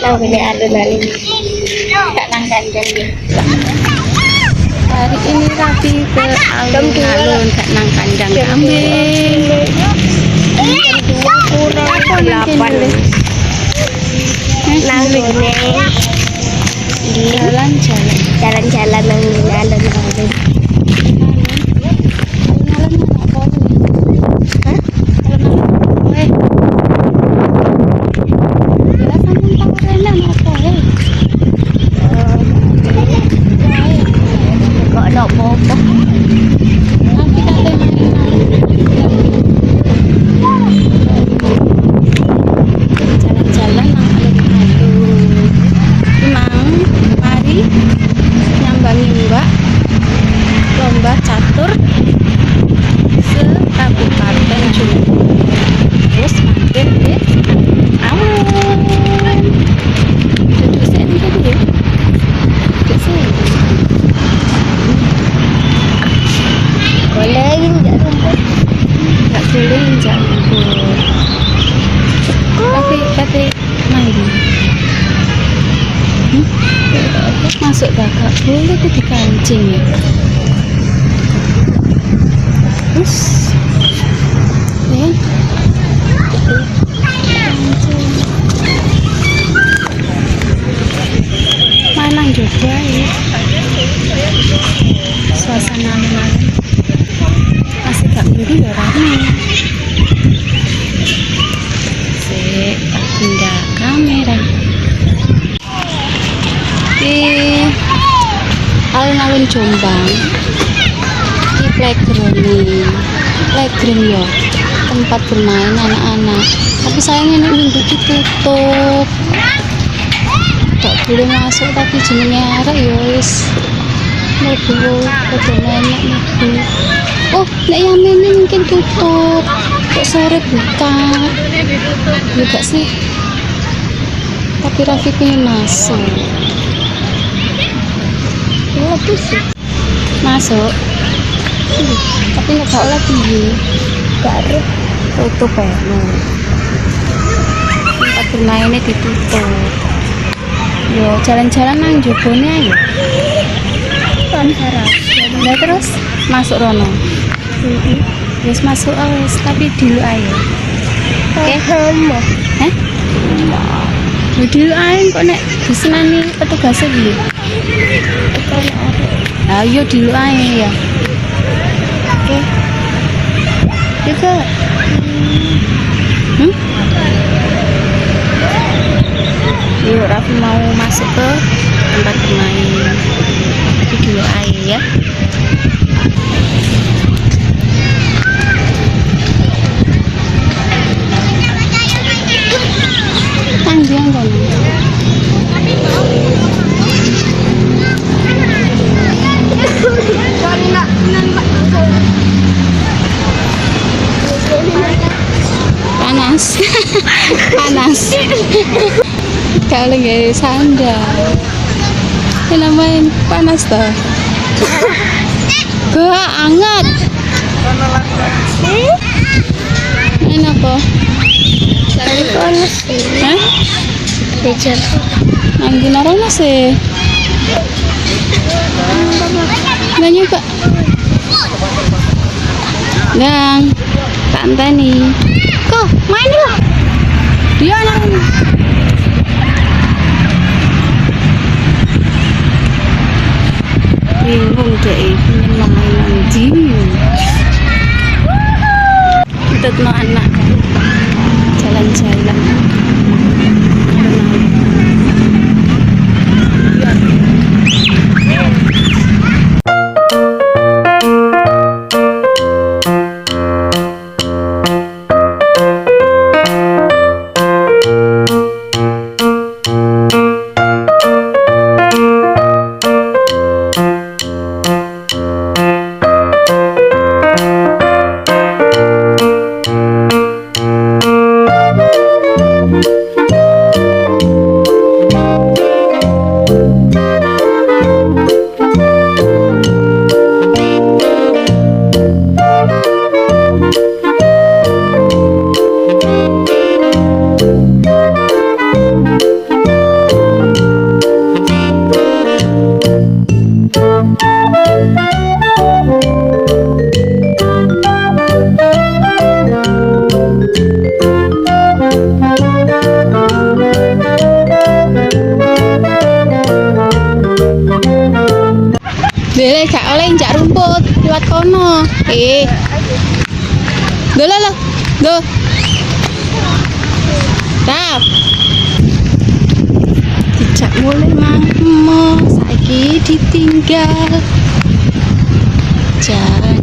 nang beli alun-alun gak nang kandang ya. Hari ini Raffi ke alun-alun gak nang kandang kambing. Jam 2 kurang 8 nang gone jalan-jalan nang alun-alun. Kok no popo Jalan-jalan nang alun-alun. Emang mari nyambangi mbak lomba catur se-Kabupaten Jombang. Terus mampir di alun. Duduk sini dulu ya. Duduk sini. boleh injak rumput Nggak boleh injak rumput. Tapi kata main. Masuk gak boleh tuh dikancing ya. Terus ya Manang juga ya. Suasana alun-alun masih gak beli ya rame. Sik, pindah kamera. Di alun-alun Jombang di playground ya, tempat bermain anak-anak. Tapi sayangnya ini minggu ditutup, gak boleh masuk. Tapi jenenge arek ya wis mlebu padha nenek mlebu. Oh, nek yang ini mungkin tutup, kok sore buka ya gak sih. Tapi Raffi pengen masuk. itu sih Masuk. Tapi nek gak oleh piye? gak ada Tutup ya. Tempat bermainnya ditutup. Yo jalan-jalan nang jogone ayo. pasaran Lah terus masuk rono. Wis masuk wis, tapi dulu ayo. Oke. sama Heh? Ya dulu ayo kok nek disenani petugasnya dulu. kan ada Ayo dulu ayo ya. oke juga Yuk Raffi mau masuk ke tempat bermain. Tapi dulu ayo ya. Panjang kan? Panas. Panas. Kalau nggak sandal, ini namanya panas toh. Gak hangat. Ini apa? panas Hah? becer Nanti narono sih. Nggak nyoba. Gang, tak anteni. Kok main dulu? Dia anak. Bingung deh, ingin main di. Untuk no anak jalan-jalan. Bele gak oleh injak rumput liwat kono. Go lah. Go. Tap. Dijak mulai mama, saiki ditinggal. Jangan.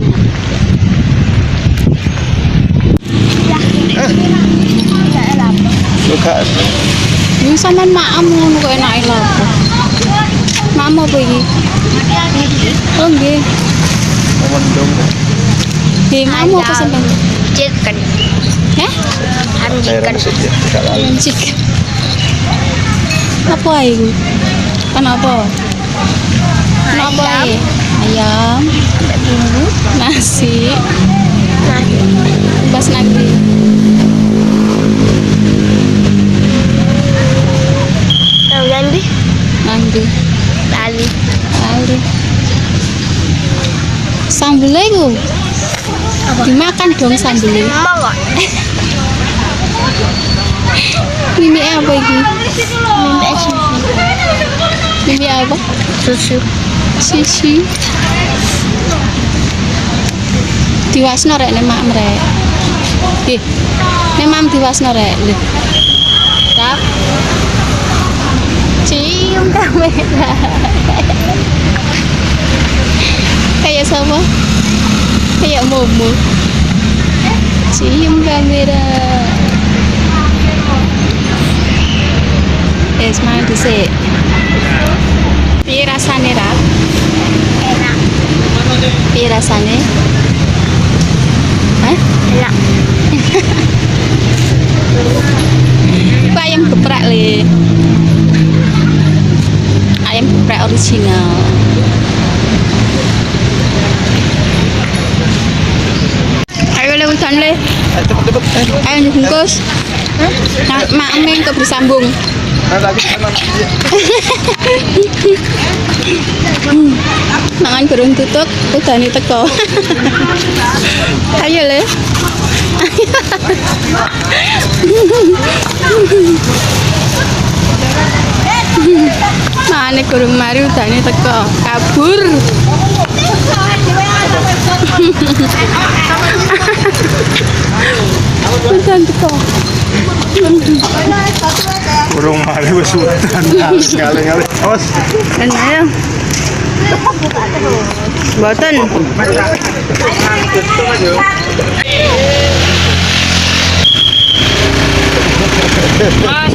Buka. Ini sampean maam ngono kok enake lho. Maam apa iki? Oh nggih. Mendung. Nggih, maam apa sampean? Chicken. Heh? Chicken. Tidak lalu. Chicken. Apa ini? Kenapa? Kenapa ini? Ayam, Bumbu. nasi, Nasi. bas nagi. Nanti. Nanti. Tali. Lalu. Sambelnya itu dimakan dong sambelnya. Mau. Mimi apa ini? Minta susu. Mimi apa? Susu. Sisi. Diwasno rek nek mak mrek. Nggih. Nek mam diwasno rek. Lho. Tap. Cium kamera. Kayak sama? Kayak Momo. Cium kamera. Main dhisik. Piye rasane, Ra? Enak. Piye rasane? Hah? Enak. Itu ayam geprek le. Ayam geprek original. Ayo le udan le. Cepet. Ayo dibungkus. Nah, mak emeng kok bersambung. Lagi mana? Mangan burung tutuk, udane teko. Ayo le. Mane kurung mari udane teko, kabur. Udan teko. Burung mari wis udan. Ngalih-ngalih. Awas. Ayo. Boten. Mas.